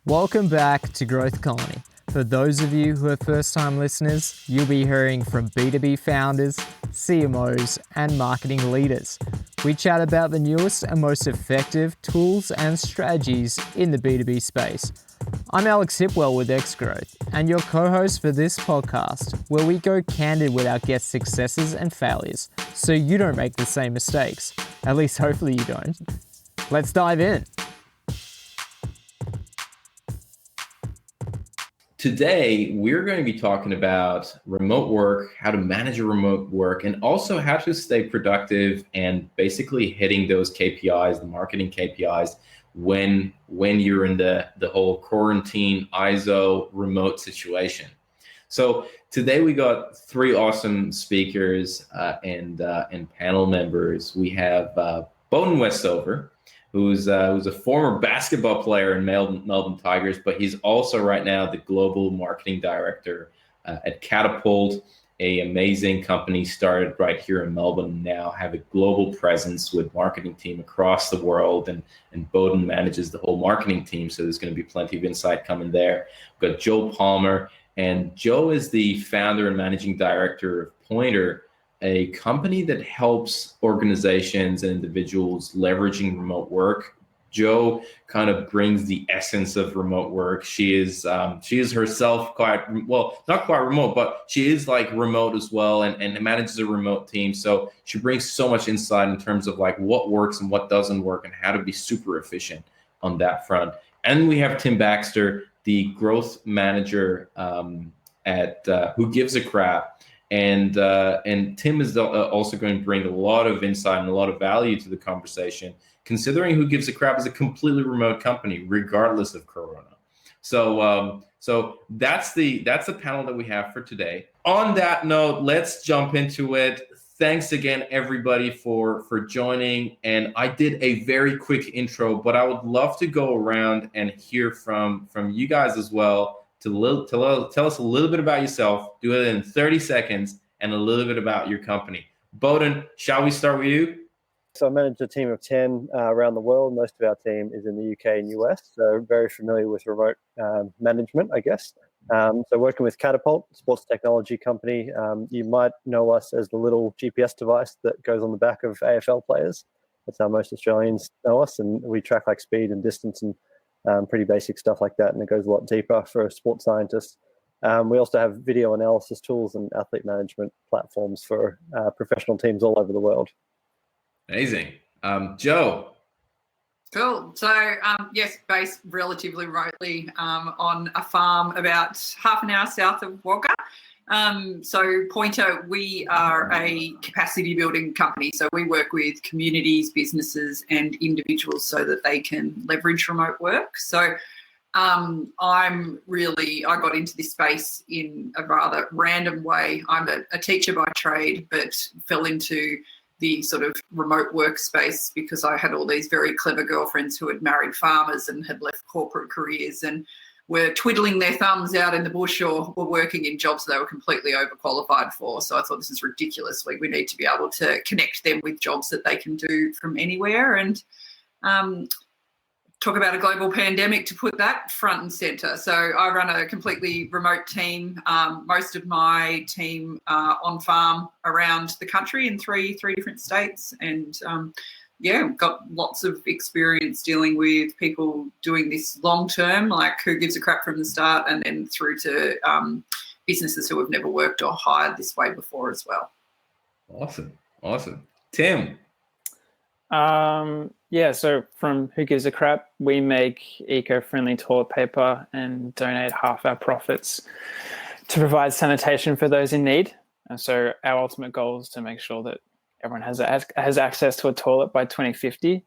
Welcome back to Growth Colony. For those of you who are first-time listeners, you'll be hearing from B2B founders, CMOs, and marketing leaders. We chat about the newest and most effective tools and strategies in the B2B space. I'm Alex Hipwell with Xgrowth, and your co-host for this podcast, where we go candid with our guests' successes and failures, so you don't make the same mistakes. At least hopefully you don't. Let's dive in. Today, we're going to be talking about remote work, how to manage your remote work, and also how to stay productive and basically hitting those KPIs, the marketing KPIs, when you're in the whole quarantine, ISO, remote situation. So today we got three awesome speakers and panel members. We have Boden Westover, who's a former basketball player in Melbourne Tigers, but he's also right now the global marketing director at Catapult, a amazing company started right here in Melbourne, now have a global presence with marketing team across the world, and Boden manages the whole marketing team, so there's going to be plenty of insight coming there. We've got Joe Palmer, and Joe is the founder and managing director of Pointer, a company that helps organizations and individuals leveraging remote work. Joe kind of brings the essence of remote work. She is herself not quite remote, but she is like remote as well, and manages a remote team. So she brings so much insight in terms of like what works and what doesn't work and how to be super efficient on that front. And we have Tim Baxter, the growth manager at Who Gives a Crap. And Tim is also going to bring a lot of insight and a lot of value to the conversation, considering Who Gives a Crap is a completely remote company, regardless of Corona. So that's the panel that we have for today. On that note, let's jump into it. Thanks again, everybody, for joining. And I did a very quick intro, but I would love to go around and hear from you guys as well. Tell us a little bit about yourself, do it in 30 seconds, and a little bit about your company. Boden, shall we start with you? So I manage a team of 10 around the world. Most of our team is in the UK and US, so very familiar with remote management, I guess. So working with Catapult, sports technology company. You might know us as the little GPS device that goes on the back of AFL players. That's how most Australians know us, and we track like speed and distance and pretty basic stuff like that, and it goes a lot deeper for sports scientists. We also have video analysis tools and athlete management platforms for professional teams all over the world. Amazing. Joe. Cool. So, yes, based relatively remotely on a farm about half an hour south of Wagga. So Pointer, we are a capacity building company. So we work with communities, businesses and individuals so that they can leverage remote work. So I got into this space in a rather random way. I'm a teacher by trade, but fell into the sort of remote workspace because I had all these very clever girlfriends who had married farmers and had left corporate careers and were twiddling their thumbs out in the bush or were working in jobs they were completely overqualified for. So I thought, this is ridiculous. We need to be able to connect them with jobs that they can do from anywhere, and talk about a global pandemic to put that front and centre. So I run a completely remote team. Most of my team are on farm around the country in three different states, and got lots of experience dealing with people doing this long term, like Who Gives a Crap from the start, and then through to businesses who have never worked or hired this way before as well. Awesome. Tim. So from Who Gives a Crap, we make eco-friendly toilet paper and donate half our profits to provide sanitation for those in need. And so our ultimate goal is to make sure that everyone has access to a toilet by 2050.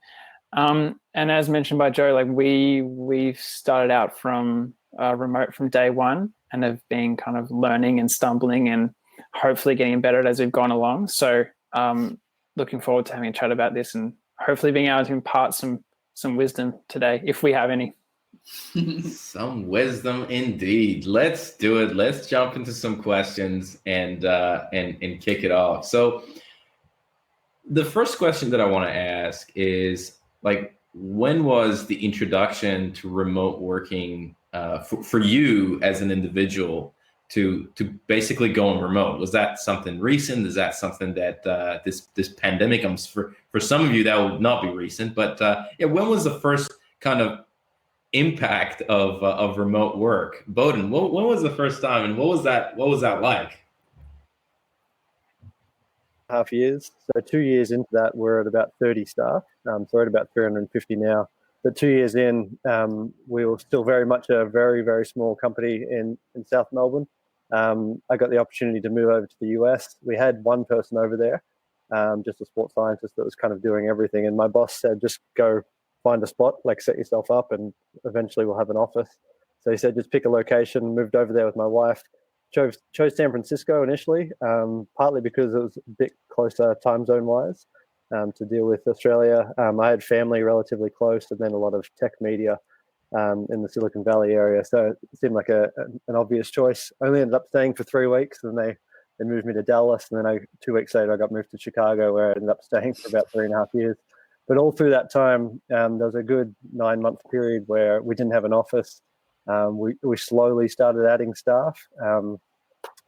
And as mentioned by Joe, like we've started out from remote from day one and have been kind of learning and stumbling and hopefully getting better as we've gone along. So looking forward to having a chat about this and hopefully being able to impart some wisdom today, if we have any. Some wisdom indeed. Let's do it. Let's jump into some questions and kick it off. So the first question that I want to ask is, like, when was the introduction to remote working for you as an individual to basically going remote? Was that something recent? Is that something that this pandemic, for some of you that will not be recent, but when was the first kind of impact of remote work? Boden, when was the first time, and what was that like? Half years. So 2 years into that, we're at about 30 staff. So we're at about 350 now. But 2 years in, we were still very much a very, very small company in South Melbourne. I got the opportunity to move over to the US. We had one person over there, just a sports scientist that was kind of doing everything. And my boss said, just go find a spot, like set yourself up, and eventually we'll have an office. So he said, just pick a location, moved over there with my wife. Chose San Francisco initially, partly because it was a bit closer time zone wise to deal with Australia. I had family relatively close, and then a lot of tech media in the Silicon Valley area, so it seemed like an obvious choice. I only ended up staying for 3 weeks, and they moved me to Dallas, and then 2 weeks later I got moved to Chicago, where I ended up staying for about 3.5 years. But all through that time, there was a good 9-month period where we didn't have an office. We slowly started adding staff, and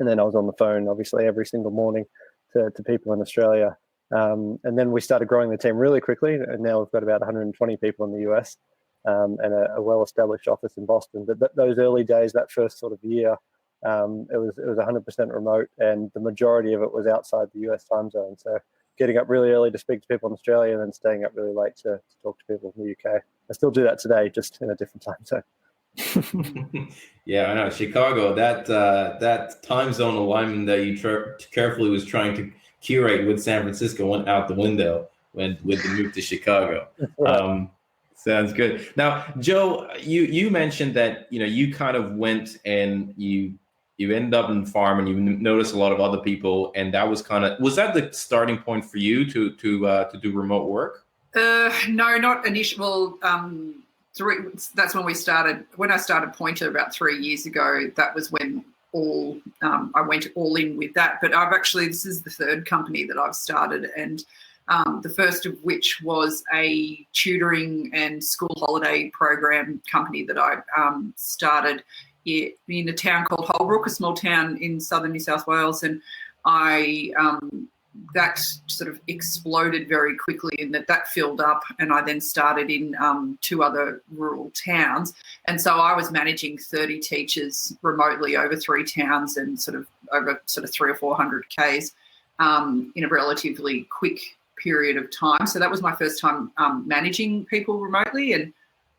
then I was on the phone, obviously, every single morning to people in Australia. And then we started growing the team really quickly, and now we've got about 120 people in the US and a well-established office in Boston. But those early days, that first sort of year, it was 100% remote, and the majority of it was outside the US time zone. So getting up really early to speak to people in Australia, and then staying up really late to talk to people in the UK. I still do that today, just in a different time zone. Yeah, I know. Chicago, that time zone alignment that you carefully was trying to curate with San Francisco went out the window with the move to Chicago. Right. Sounds good. Now, Joe, you mentioned that you kind of went and you ended up in the farm, and you noticed a lot of other people, and that was that the starting point for you to do remote work? No, not initial. That's when we started. When I started Pointer about 3 years ago, that was when I went all in with that. But this is the third company that I've started, and the first of which was a tutoring and school holiday program company that I started in a town called Holbrook, a small town in southern New South Wales, and that sort of exploded very quickly, in that filled up, and I then started in 2 other rural towns. And so I was managing 30 teachers remotely over 3 towns and over 300 or 400 Ks in a relatively quick period of time. So that was my first time managing people remotely, and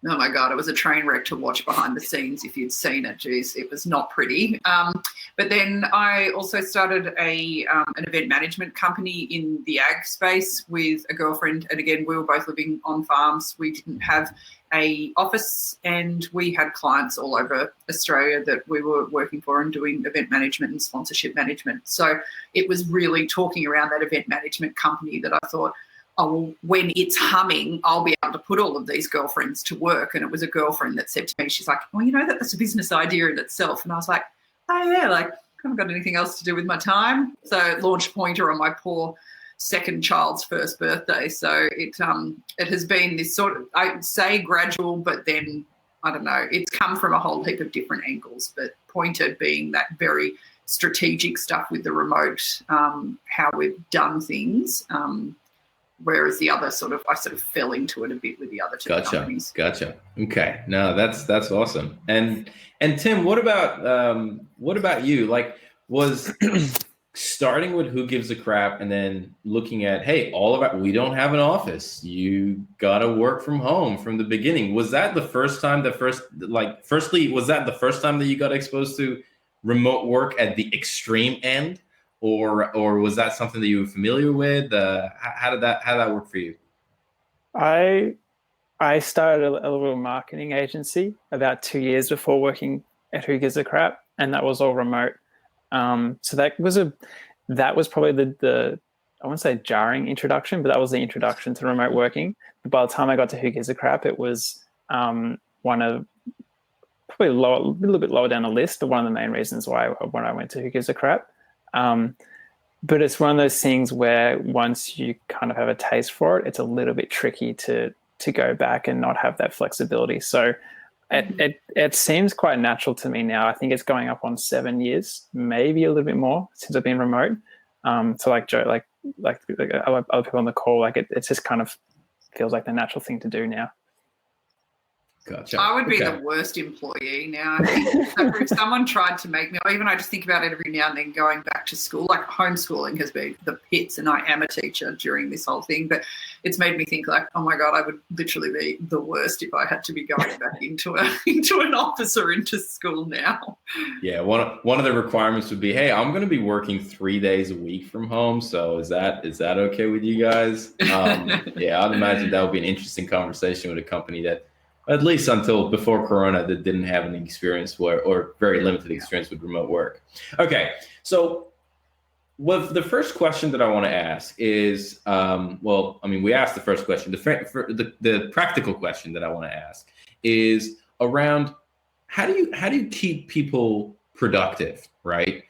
oh my God, it was a train wreck to watch behind the scenes. If you'd seen it, geez, it was not pretty. But then I also started an event management company in the ag space with a girlfriend. And again, we were both living on farms. We didn't have an office, and we had clients all over Australia that we were working for and doing event management and sponsorship management. So it was really talking around that event management company that I thought, oh, well, when it's humming, I'll be able to put all of these girlfriends to work. And it was a girlfriend that said to me, she's like, well, that's a business idea in itself. And I was like, oh yeah, I haven't got anything else to do with my time. So I launched Pointer on my poor second child's first birthday. So it has been this sort of, I'd say gradual, but then I don't know, it's come from a whole heap of different angles, but Pointer being that very strategic stuff with the remote, how we've done things. Whereas the other I sort of fell into it a bit with the other 2 companies. Gotcha. Okay. No, that's awesome. And Tim, what about you? Like, was starting with Who Gives a Crap and then looking at, hey, we don't have an office. You gotta work from home from the beginning. Was that the first time firstly, was that the first time that you got exposed to remote work at the extreme end? Or was that something that you were familiar with? How did that work for you? I started a little marketing agency about 2 years before working at Who Gives a Crap, and that was all remote. So that was probably the I won't say jarring introduction, but that was the introduction to remote working. But by the time I got to Who Gives a Crap, it was one of probably a little bit lower down the list, but one of the main reasons why when I went to Who Gives a Crap. But it's one of those things where once you kind of have a taste for it, it's a little bit tricky to to go back and not have that flexibility. So it seems quite natural to me now. I think it's going up on 7 years, maybe a little bit more since I've been remote. So like Joe, like other people on the call, like it just kind of feels like the natural thing to do now. Gotcha. I would be the worst employee now. I think if someone tried to make me, or even I just think about it every now and then going back to school, like homeschooling has been the pits, and I am a teacher during this whole thing, but it's made me think like, oh my God, I would literally be the worst if I had to be going back into an office or into school now. Yeah, one of the requirements would be, hey, I'm going to be working 3 days a week from home. So is that okay with you guys? Yeah, I'd imagine that would be an interesting conversation with a company that, at least until before Corona, that didn't have any experience or very limited experience with remote work. Okay, so the first question that I want to ask is, we asked the first question. The practical question that I want to ask is around how do you keep people productive, right?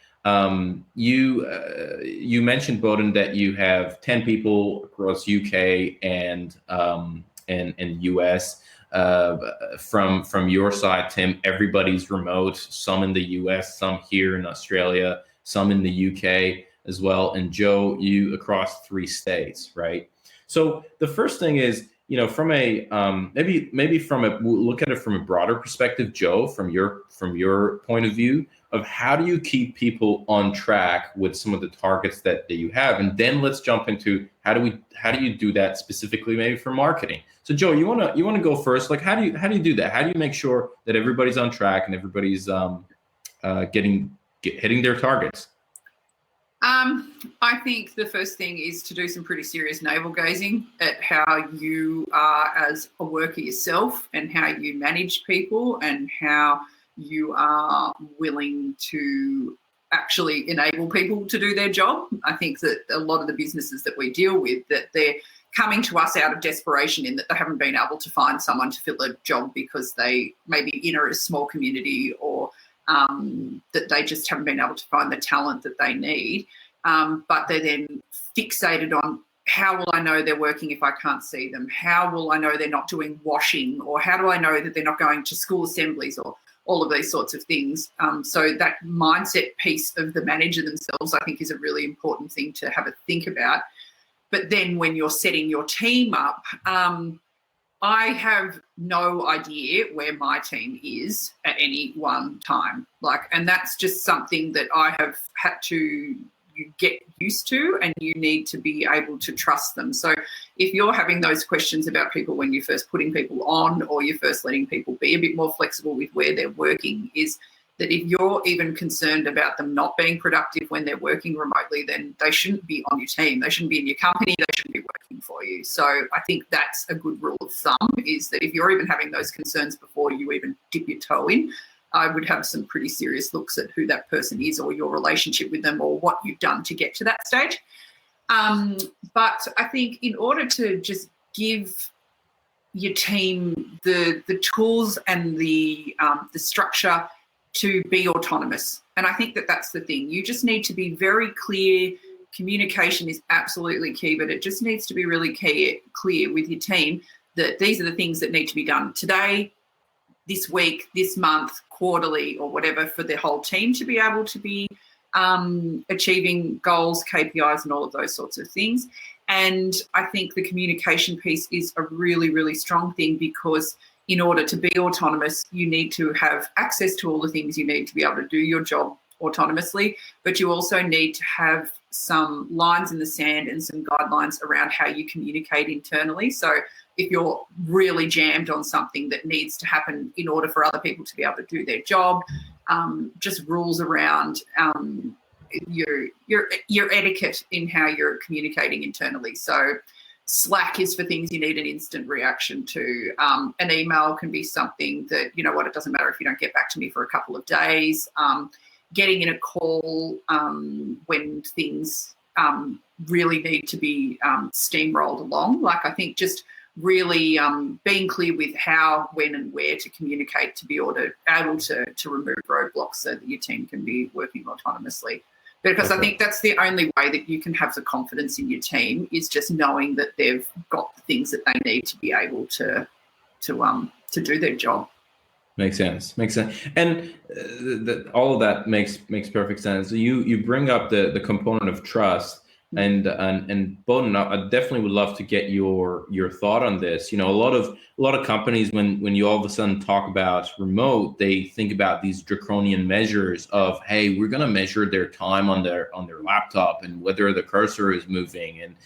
You mentioned, Boden, that you have 10 people across UK and US. From your side, Tim, everybody's remote, some in the US, some here in Australia, some in the UK as well. And Joe, you across 3 states, right? So the first thing is, from a we'll look at it from a broader perspective, Joe, from your point of view of how do you keep people on track with some of the targets that you have, and then let's jump into how do you do that specifically, maybe for marketing. So Joe, you want to go first? Like, how do you do that? How do you make sure that everybody's on track and everybody's hitting their targets? I think the first thing is to do some pretty serious navel gazing at how you are as a worker yourself and how you manage people and how you are willing to actually enable people to do their job. I think that a lot of the businesses that we deal with, that they're coming to us out of desperation in that they haven't been able to find someone to fill a job because they maybe in a small community or that they just haven't been able to find the talent that they need. But they're then fixated on, how will I know they're working if I can't see them? How will I know they're not doing washing? Or how do I know that they're not going to school assemblies, or all of these sorts of things? So that mindset piece of the manager themselves, I think, is a really important thing to have a think about. But then when you're setting your team up, I have no idea where my team is at any one time. And that's just something that I have had to get used to, and you need to be able to trust them. So if you're having those questions about people when you're first putting people on, or you're first letting people be a bit more flexible with where they're working, is that if you're even concerned about them not being productive when they're working remotely, then they shouldn't be on your team. They shouldn't be in your company. They shouldn't be working for you. So I think that's a good rule of thumb, is that if you're even having those concerns before you even dip your toe in, I would have some pretty serious looks at who that person is, or your relationship with them, or what you've done to get to that stage. But I think in order to just give your team the tools and the structure to be autonomous, and I think that that's the thing. You just need to be very clear. Communication is absolutely key, but it just needs to be really clear with your team that these are the things that need to be done today, this week, this month, quarterly, or whatever, for the whole team to be able to be achieving goals, KPIs, and all of those sorts of things. And I think the communication piece is a really, really strong thing, because in order to be autonomous, you need to have access to all the things you need to be able to do your job autonomously, but you also need to have some lines in the sand and some guidelines around how you communicate internally. So if you're really jammed on something that needs to happen in order for other people to be able to do their job, just rules around your etiquette in how you're communicating internally. So Slack is for things you need an instant reaction to. An email can be something that, it doesn't matter if you don't get back to me for a couple of days. Getting in a call when things really need to be steamrolled along. I think just really being clear with how, when, and where to communicate to be able to remove roadblocks so that your team can be working autonomously. Because I think that's the only way that you can have the confidence in your team is just knowing that they've got the things that they need to be able to do their job. Makes sense. And all of that makes perfect sense. You bring up the component of trust, and Boden, I definitely would love to get your thought on this. A lot of companies, when you all of a sudden talk about remote, they think about these draconian measures of, hey, we're going to measure their time on their laptop and whether the cursor is moving, and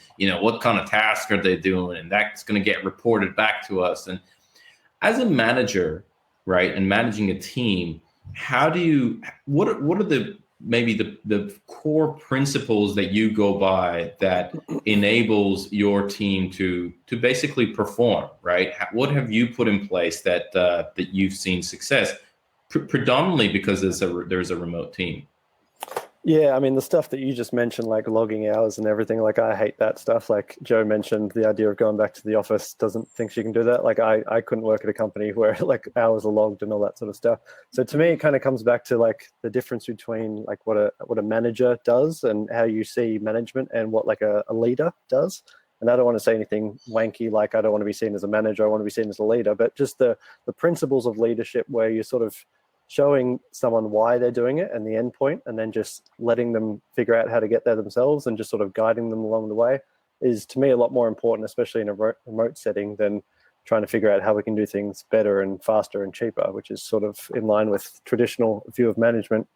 what kind of task are they doing, and that's going to get reported back to us. And as a manager, right, and managing a team, what are the core principles that you go by that enables your team to basically perform, right? What have you put in place that you've seen success, predominantly because there's a remote team? Yeah, I mean, the stuff that you just mentioned, like logging hours and everything, like I hate that stuff. Like Joe mentioned, the idea of going back to the office, doesn't think she can do that. Like I couldn't work at a company where like hours are logged and all that sort of stuff. So to me, it kind of comes back to like the difference between like what a manager does and how you see management, and what like a leader does. And I don't want to say anything wanky, like I don't want to be seen as a manager, I want to be seen as a leader, but just the principles of leadership where you sort of showing someone why they're doing it and the end point, and then just letting them figure out how to get there themselves and just sort of guiding them along the way is, to me, a lot more important, especially in a remote setting, than trying to figure out how we can do things better and faster and cheaper, which is sort of in line with traditional view of management.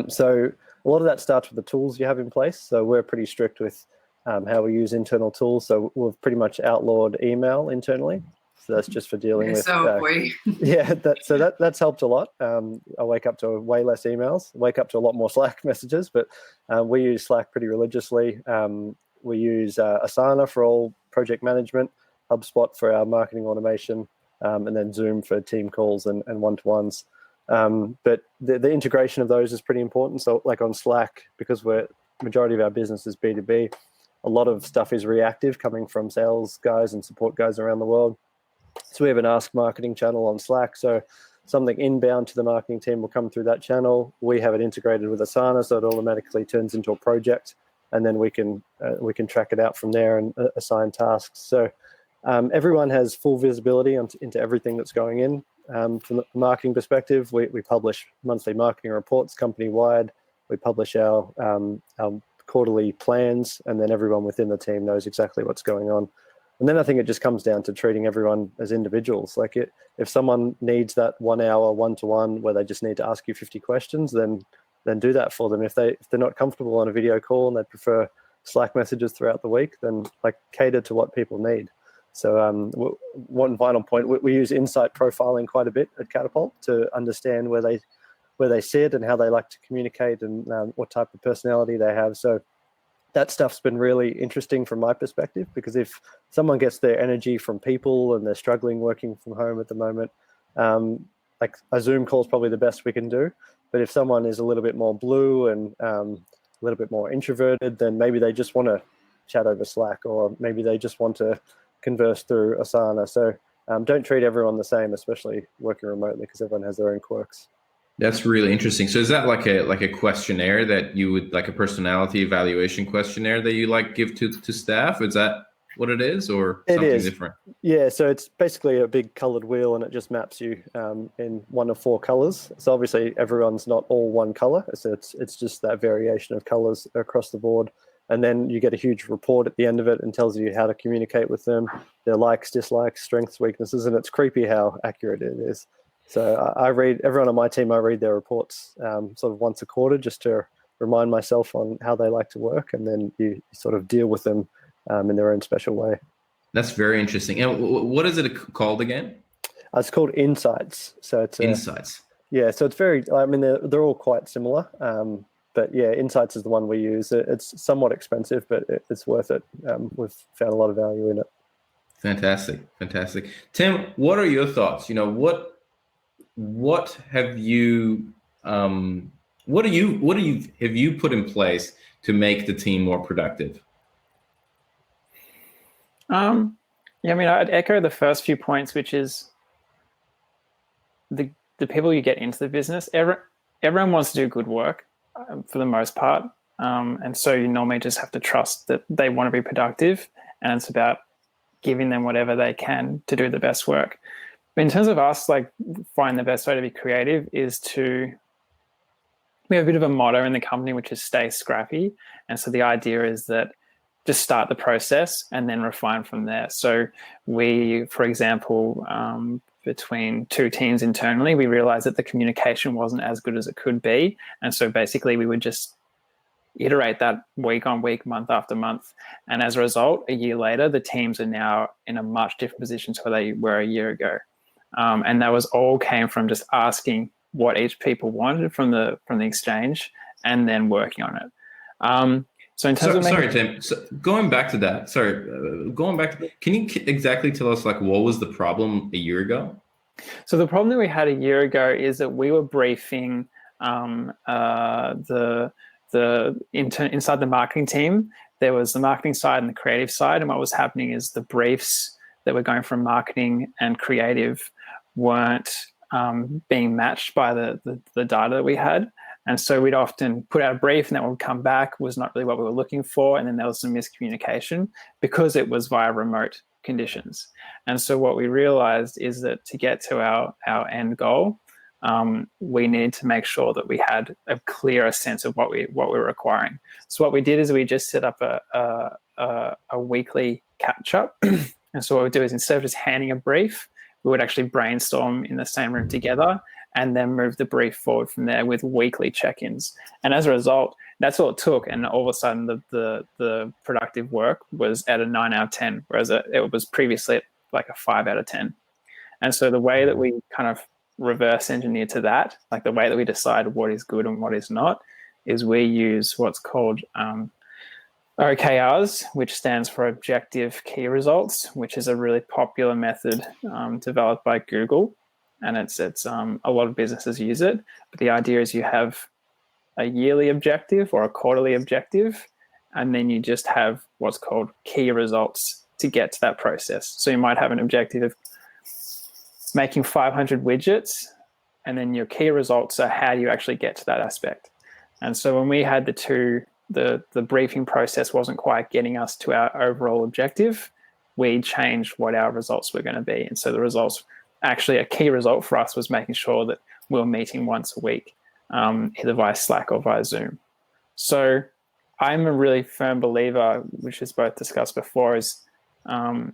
So a lot of that starts with the tools you have in place. So we're pretty strict with how we use internal tools. So we've pretty much outlawed email internally. So that's just for dealing with. Yeah, that's helped a lot. I wake up to way less emails, wake up to a lot more Slack messages, but we use Slack pretty religiously. We use Asana for all project management, HubSpot for our marketing automation, and then Zoom for team calls and one-to-ones. But the integration of those is pretty important. So like on Slack, because majority of our business is B2B, a lot of stuff is reactive coming from sales guys and support guys around the world. So we have an Ask Marketing channel on Slack. So something inbound to the marketing team will come through that channel. We have it integrated with Asana, so it automatically turns into a project, and then we can track it out from there and assign tasks. So everyone has full visibility into everything that's going in. From the marketing perspective, we publish monthly marketing reports company-wide. We publish our quarterly plans, and then everyone within the team knows exactly what's going on. And then I think it just comes down to treating everyone as individuals. Like if someone needs that 1 hour one-to-one where they just need to ask you 50 questions, then do that for them. If they're not comfortable on a video call and they prefer Slack messages throughout the week, then like cater to what people need. So one final point, we use insight profiling quite a bit at Catapult to understand where they sit and how they like to communicate, and what type of personality they have. So that stuff's been really interesting from my perspective, because if someone gets their energy from people and they're struggling working from home at the moment, like a Zoom call is probably the best we can do. But if someone is a little bit more blue and a little bit more introverted, then maybe they just want to chat over Slack, or maybe they just want to converse through Asana. So don't treat everyone the same, especially working remotely, because everyone has their own quirks. That's really interesting. So is that like a questionnaire that you would, like a personality evaluation questionnaire that you like give to staff? Is that what it is, or something different? Yeah, so it's basically a big colored wheel, and it just maps you in one of 4 colors. So obviously everyone's not all one color. So it's just that variation of colors across the board. And then you get a huge report at the end of it and tells you how to communicate with them, their likes, dislikes, strengths, weaknesses, and it's creepy how accurate it is. So I read, everyone on my team, I read their reports sort of once a quarter, just to remind myself on how they like to work, and then you sort of deal with them in their own special way. That's very interesting. And what is it called again? It's called Insights. So it's Insights. Yeah, so it's very, I mean, they're all quite similar. But yeah, Insights is the one we use. It's somewhat expensive, but it's worth it. We've found a lot of value in it. Fantastic. Tim, what are your thoughts? What have you put in place to make the team more productive? Yeah, I mean, I'd echo the first few points, which is the people you get into the business. Everyone wants to do good work, for the most part. And so you normally just have to trust that they want to be productive, and it's about giving them whatever they can to do the best work. But in terms of us, like, find the best way to be creative is we have a bit of a motto in the company, which is stay scrappy. And so the idea is that just start the process and then refine from there. So we, for example, between two teams internally, we realized that the communication wasn't as good as it could be. And so basically we would just iterate that week on week, month after month. And as a result, a year later, the teams are now in a much different position to where they were a year ago. And that was all came from just asking what each people wanted from the exchange and then working on it. So in terms of sorry, Tim. So going back to that, can you exactly tell us, like, what was the problem a year ago? So the problem that we had a year ago is that we were briefing inside the marketing team. There was the marketing side and the creative side, and what was happening is the briefs that were going from marketing and creative weren't being matched by the data that we had. And so we'd often put out a brief and that would come back was not really what we were looking for. And then there was some miscommunication because it was via remote conditions. And so what we realized is that to get to our end goal, we needed to make sure that we had a clearer sense of what we were requiring. So what we did is we just set up a weekly catch up. And so what we do is, instead of just handing a brief, we would actually brainstorm in the same room together and then move the brief forward from there with weekly check-ins. And as a result, that's all it took. And all of a sudden, the productive work was at a 9 out of 10, whereas it was previously at like a 5 out of 10. And so the way that we kind of reverse engineer to that, like the way that we decide what is good and what is not, is we use what's called OKRs, which stands for Objective Key Results, which is a really popular method developed by Google. And it's a lot of businesses use it. But the idea is you have a yearly objective or a quarterly objective, and then you just have what's called key results to get to that process. So you might have an objective of making 500 widgets, and then your key results are how do you actually get to that aspect. And so when we had the briefing process wasn't quite getting us to our overall objective, we changed what our results were going to be. And so the results, actually a key result for us was making sure that we were meeting once a week, either via Slack or via Zoom. So I'm a really firm believer, which is both discussed before, is I'm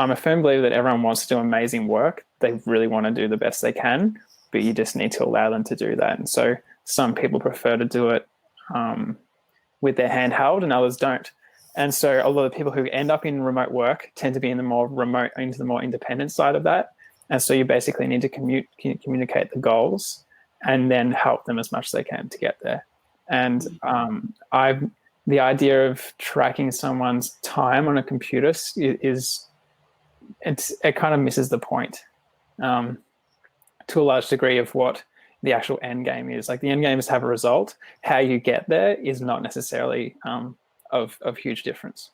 a firm believer that everyone wants to do amazing work. They really want to do the best they can, but you just need to allow them to do that. And so some people prefer to do it with their hand held and others don't. And so a lot of people who end up in remote work tend to be in the more remote, into the more independent side of that. And so you basically need to communicate the goals and then help them as much as they can to get there. And the idea of tracking someone's time on a computer it kind of misses the point to a large degree of what the actual end game is. Like, the end game is to have a result. How you get there is not necessarily of huge difference.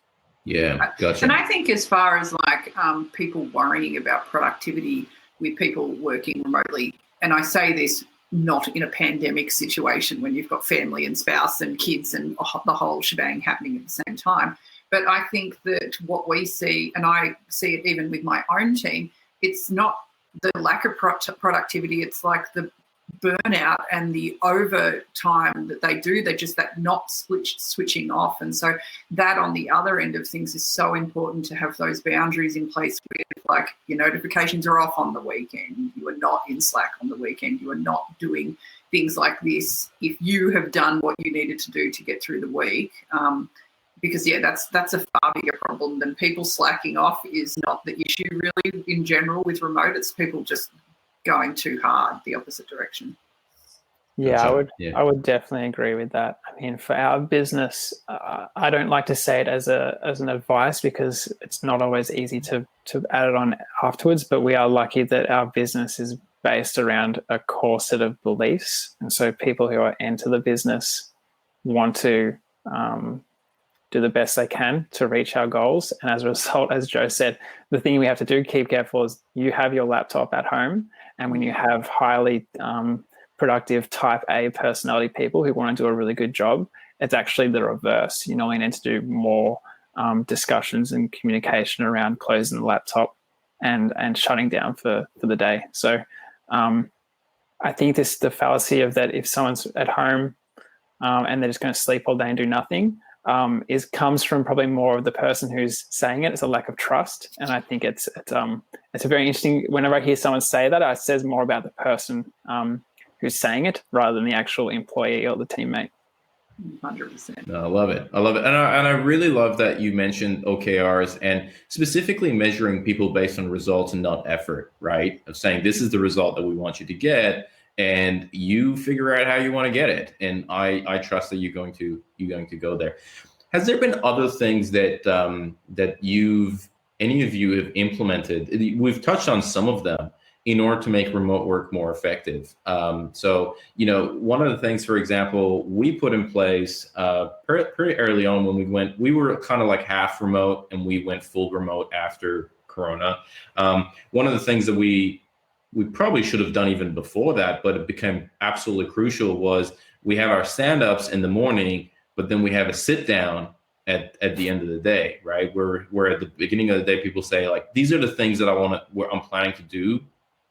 Yeah, gotcha. And I think as far as like people worrying about productivity with people working remotely, and I say this not in a pandemic situation when you've got family and spouse and kids and the whole shebang happening at the same time, but I think that what we see, and I see it even with my own team, it's not the lack of productivity, it's like the burnout and the overtime that they do. They're just that not switching off. And so that on the other end of things is so important to have those boundaries in place where, like, your notifications are off on the weekend. You are not in Slack on the weekend. You are not doing things like this if you have done what you needed to do to get through the week. Because, yeah, that's a far bigger problem than people slacking off is not the issue really in general with remote. It's people just going too hard the opposite direction. Yeah, I would definitely agree with that. I mean, for our business, I don't like to say it as an advice because it's not always easy to add it on afterwards, but we are lucky that our business is based around a core set of beliefs. And so people who enter the business want to do the best they can to reach our goals. And as a result, as Joe said, the thing we have to keep careful is you have your laptop at home. And when you have highly productive type A personality people who want to do a really good job. It's actually the reverse. You normally need to do more discussions and communication around closing the laptop and shutting down for the day. So I think the fallacy of that, if someone's at home and they're just going to sleep all day and do nothing, comes from probably more of the person who's saying it. It's a lack of trust, and I think it's a very interesting. Whenever I hear someone say that, it says more about the person who's saying it rather than the actual employee or the teammate. 100%. No, I love it. And I really love that you mentioned OKRs and specifically measuring people based on results and not effort, right? Of saying this is the result that we want you to get, and you figure out how you want to get it. And I trust that you're going to go there. Has there been other things that that any of you have implemented? We've touched on some of them in order to make remote work more effective. So, one of the things, for example, we put in place pretty early on when we were kind of like half remote and we went full remote after Corona. One of the things that we probably should have done even before that, but it became absolutely crucial, was we have our stand-ups in the morning, but then we have a sit down at the end of the day, right? Where at the beginning of the day, people say, like, these are the things that I'm planning to do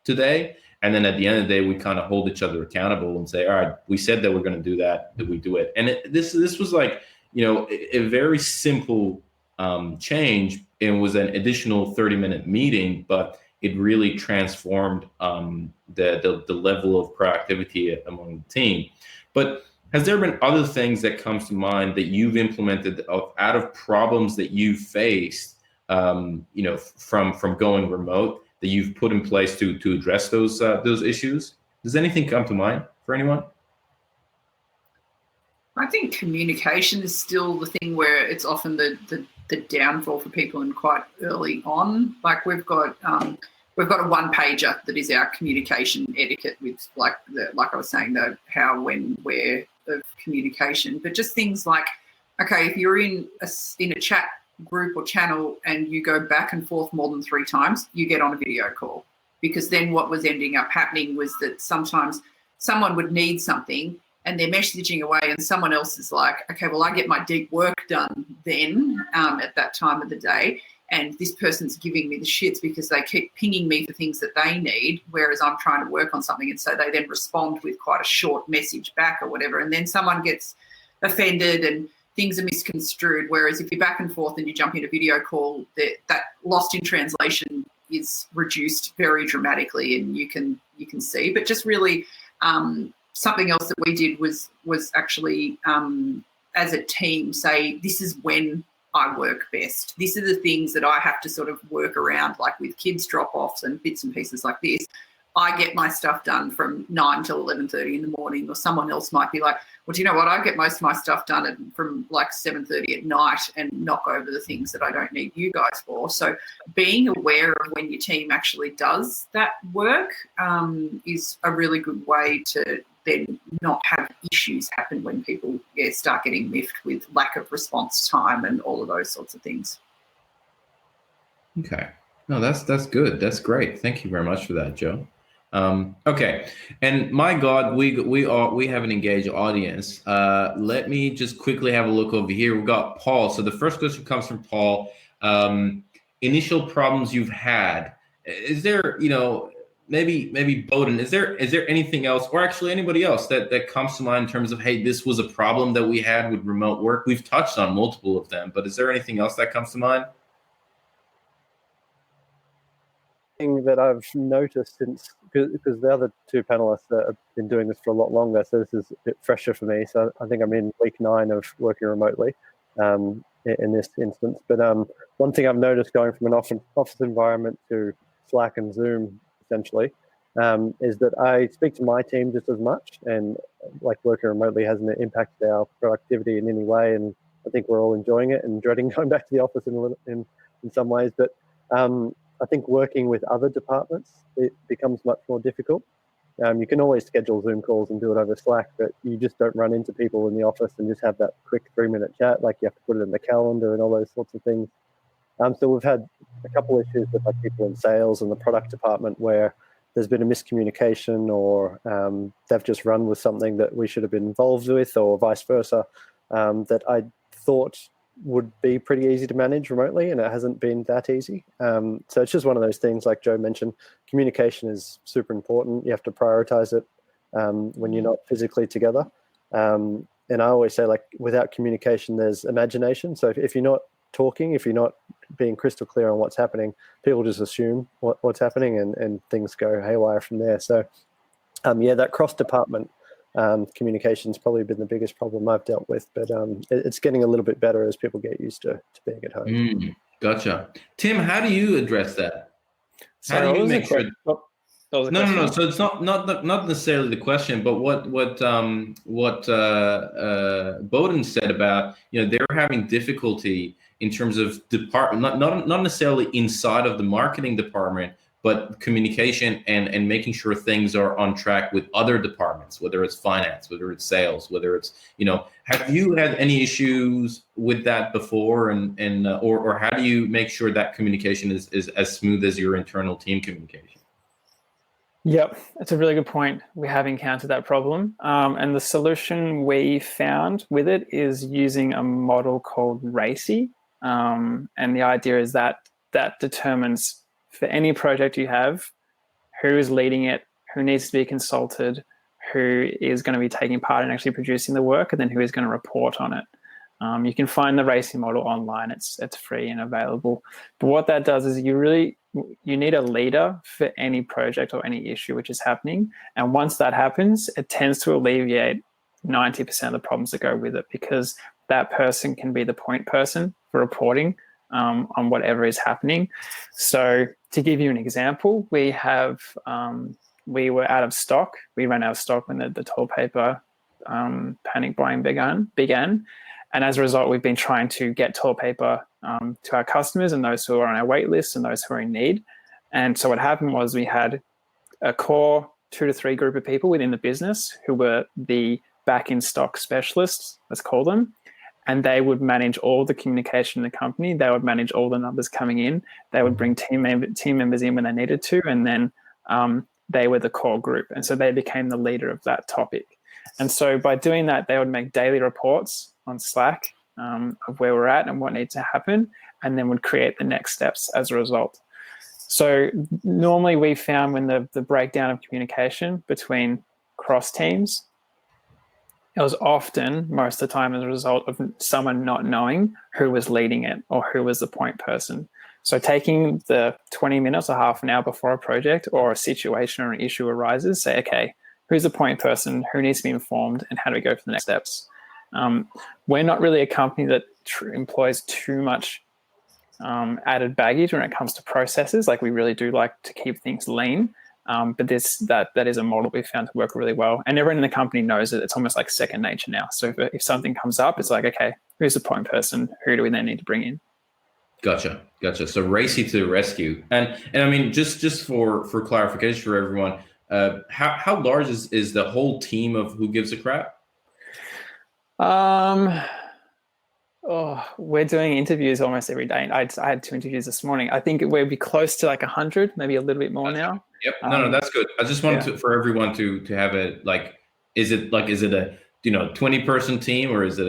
today. And then at the end of the day, we kind of hold each other accountable and say, all right, we said that we're going to do that, that we do it. And this was like, a very simple change. It was an additional 30-minute meeting, but it really transformed the level of proactivity among the team. But has there been other things that comes to mind that you've implemented out of problems that you faced, from going remote, that you've put in place to address those issues? Does anything come to mind for anyone? I think communication is still the thing where it's often the downfall for people, and quite early on. Like we've got a one pager that is our communication etiquette with like I was saying, the how, when, where of communication. But just things like, okay, if you're in a chat group or channel and you go back and forth more than 3 times, you get on a video call. Because then what was ending up happening was that sometimes someone would need something and they're messaging away and someone else is like, okay, well, I get my deep work done then at that time of the day, and this person's giving me the shits because they keep pinging me for things that they need, whereas I'm trying to work on something. And so they then respond with quite a short message back or whatever, and then someone gets offended and things are misconstrued. Whereas if you're back and forth and you jump into video call, that lost in translation is reduced very dramatically, and you can see. But just really something else that we did was actually as a team say, this is when I work best. These are the things that I have to sort of work around, like with kids drop-offs and bits and pieces like this. I get my stuff done from 9 till 11:30 in the morning, or someone else might be like, well, do you know what? I get most of my stuff done from like 7:30 at night and knock over the things that I don't need you guys for. So being aware of when your team actually does that work is a really good way to then not have issues happen when people start getting miffed with lack of response time and all of those sorts of things. Okay. No, that's good. That's great. Thank you very much for that, Joe. Okay. And my God, we have an engaged audience. Let me just quickly have a look over here. We've got Paul. So the first question comes from Paul. Initial problems you've had. Is there, maybe Boden, is there anything else, or actually anybody else that comes to mind in terms of, hey, this was a problem that we had with remote work? We've touched on multiple of them, but is there anything else that comes to mind? Thing that I've noticed since, because the other 2 panelists have been doing this for a lot longer, so this is a bit fresher for me. So I think I'm in week 9 of working remotely in this instance. But one thing I've noticed going from an office environment to Slack and Zoom, essentially, is that I speak to my team just as much, and like working remotely hasn't impacted our productivity in any way, and I think we're all enjoying it and dreading going back to the office in some ways. But I think working with other departments, it becomes much more difficult. You can always schedule Zoom calls and do it over Slack, but you just don't run into people in the office and just have that quick 3-minute chat. Like you have to put it in the calendar and all those sorts of things. So we've had a couple issues with like people in sales and the product department where there's been a miscommunication, or they've just run with something that we should have been involved with, or vice versa, that I thought would be pretty easy to manage remotely, and it hasn't been that easy. So it's just one of those things, like Joe mentioned, communication is super important. You have to prioritize it when you're not physically together. And I always say, like, without communication, there's imagination. So if you're not talking, if you're not being crystal clear on what's happening, people just assume what's happening, and things go haywire from there. So that cross-department communication has probably been the biggest problem I've dealt with, but it's getting a little bit better as people get used to being at home. Gotcha. Tim, how do you address that? How do you make sure? No. So it's not necessarily the question, but what Boden said about, they're having difficulty in terms of department, not necessarily inside of the marketing department, but communication and making sure things are on track with other departments, whether it's finance, whether it's sales, whether it's, have you had any issues with that before, or how do you make sure that communication is as smooth as your internal team communication? Yep, that's a really good point. We have encountered that problem. And the solution we found with it is using a model called RACI. And the idea is that determines, for any project you have, who is leading it, who needs to be consulted, who is going to be taking part in actually producing the work, and then who is going to report on it. You can find the RACI model online. It's free and available. But what that does is you need a leader for any project or any issue which is happening. And once that happens, it tends to alleviate 90% of the problems that go with it, because that person can be the point person for reporting on whatever is happening. So to give you an example, we were out of stock. We ran out of stock when the toilet paper panic buying began. And as a result, we've been trying to get toilet paper to our customers and those who are on our wait list and those who are in need. And so what happened was we had a core 2 to 3 group of people within the business who were the back-in-stock specialists, let's call them, and they would manage all the communication in the company. They would manage all the numbers coming in. They would bring team members in when they needed to, and then they were the core group. And so they became the leader of that topic. And so by doing that, they would make daily reports on Slack of where we're at and what needs to happen, and then would create the next steps as a result. So normally we found when the breakdown of communication between cross teams, it was often, most of the time, as a result of someone not knowing who was leading it or who was the point person. So taking the 20 minutes or half an hour before a project or a situation or an issue arises, say, okay, who's the point person, who needs to be informed, and how do we go for the next steps? We're not really a company that employs too much added baggage when it comes to processes. Like, we really do like to keep things lean. But that is a model we found to work really well. And everyone in the company knows it. It's almost like second nature now. So if something comes up, it's like, okay, who's the point person? Who do we then need to bring in? Gotcha. So RACI to the rescue. And I mean, just for clarification for everyone, how large is the whole team of Who Gives a Crap? We're doing interviews almost every day. I had 2 interviews this morning. I think we'll be close to like 100, maybe a little bit more now. Yep. No, that's good. I just wanted for everyone to have it, like, is it a 20-person team, or is it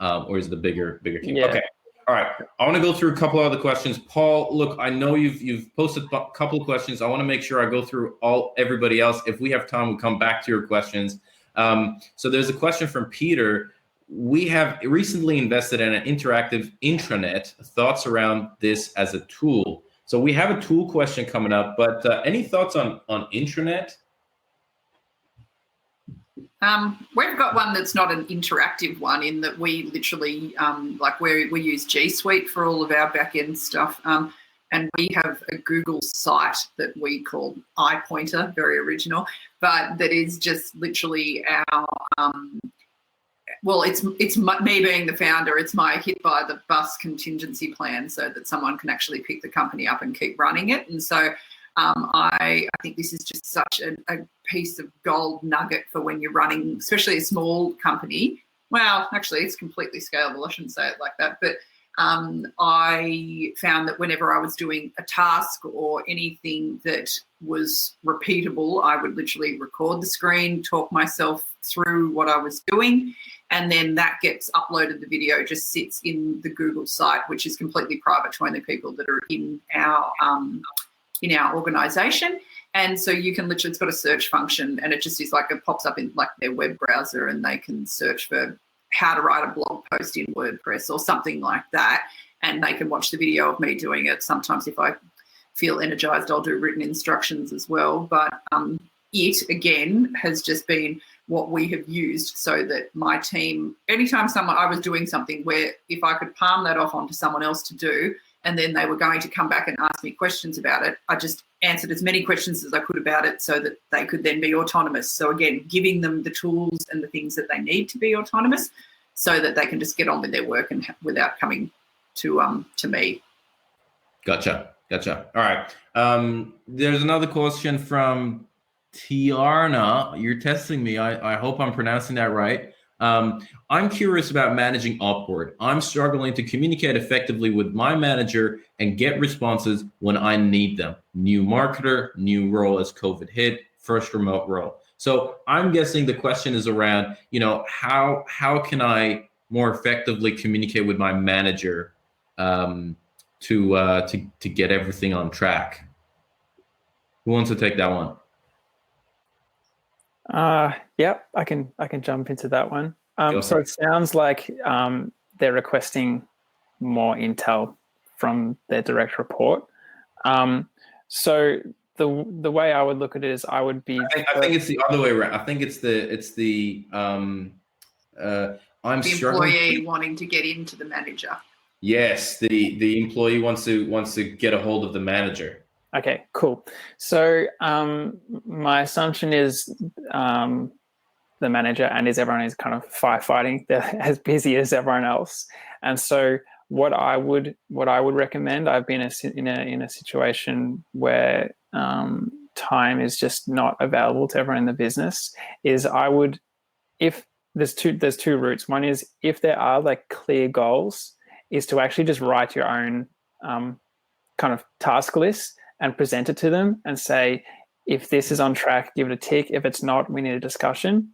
or is it a bigger team? Yeah. Okay. All right. I want to go through a couple of other questions. Paul, look, I know you've posted a couple of questions. I want to make sure I go through everybody else. If we have time, we'll come back to your questions. So there's a question from Peter. We have recently invested in an interactive intranet. Thoughts around this as a tool? So we have a tool question coming up, but any thoughts on intranet? We've got one that's not an interactive one, in that we literally, we use G Suite for all of our back-end stuff. And we have a Google site that we call iPointer, very original, but that is just literally our, it's me being the founder. It's my hit by the bus contingency plan, so that someone can actually pick the company up and keep running it. And so I think this is just such a piece of gold nugget for when you're running, especially a small company. Well, actually, it's completely scalable. I shouldn't say it like that. But I found that whenever I was doing a task or anything that was repeatable. I would literally record the screen, talk myself through what I was doing, and then that gets uploaded. The video just sits in the Google site, which is completely private to only people that are in our organisation. And so you can literally, it's got a search function, and it just is like, it pops up in like their web browser, and they can search for how to write a blog post in WordPress or something like that. And they can watch the video of me doing it. Sometimes if I feel energized, I'll do written instructions as well. But it, again, has just been what we have used so that my team, anytime I was doing something where if I could palm that off onto someone else to do, and then they were going to come back and ask me questions about it, I just answered as many questions as I could about it so that they could then be autonomous. So again, giving them the tools and the things that they need to be autonomous so that they can just get on with their work and without coming to me. Gotcha. All right. There's another question from Tiarna. You're testing me. I hope I'm pronouncing that right. I'm curious about managing upward. I'm struggling to communicate effectively with my manager and get responses when I need them. New marketer, new role as COVID hit, first remote role. So I'm guessing the question is around, how can I more effectively communicate with my manager to get everything on track? Who wants to take that one? Yep, I can jump into that one. So it sounds like they're requesting more intel from their direct report. So the way I would look at it is I would be. I think it's the other way around. I think it's the I'm the employee wanting to get into the manager. Yes, the employee wants to get a hold of the manager. Okay, cool. So my assumption is the manager and everyone is kind of firefighting. They're as busy as everyone else, and so what I would recommend. I've been in a situation where time is just not available to everyone in the business. Is I would, if there's two routes. One is if there are like clear goals, is to actually just write your own kind of task list and present it to them and say, if this is on track, give it a tick. If it's not, we need a discussion.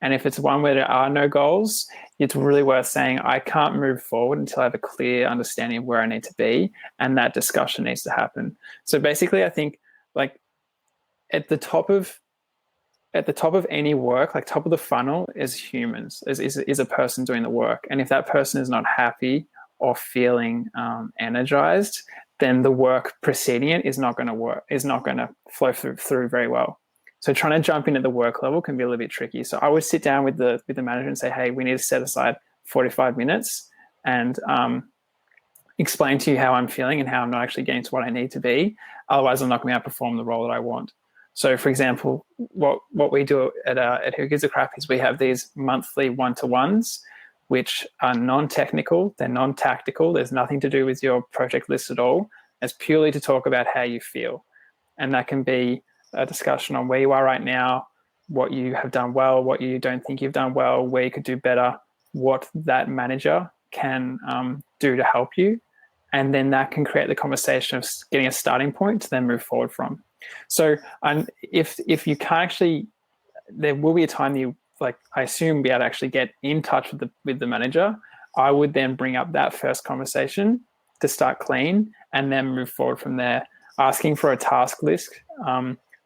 And if it's one where there are no goals, it's really worth saying, I can't move forward until I have a clear understanding of where I need to be. And that discussion needs to happen. So basically, I think like at the top of any work, like top of the funnel is humans, is a person doing the work. And if that person is not happy or feeling energized, then the work preceding it is not going to work, is not going to flow through very well. So trying to jump in at the work level can be a little bit tricky. So I would sit down with the manager and say, hey, we need to set aside 45 minutes and explain to you how I'm feeling and how I'm not actually getting to what I need to be. Otherwise, I'm not going to be able to perform the role that I want. So, for example, what we do at Who Gives a Crap is we have these monthly one-to-ones, which are non-technical, they're non-tactical, there's nothing to do with your project list at all. It's purely to talk about how you feel. And that can be a discussion on where you are right now, what you have done well, what you don't think you've done well, where you could do better, what that manager can do to help you. And then that can create the conversation of getting a starting point to then move forward from. So if you can't actually, there will be a time you, like I assume, be able to actually get in touch with the manager. I would then bring up that first conversation to start clean and then move forward from there. Asking for a task list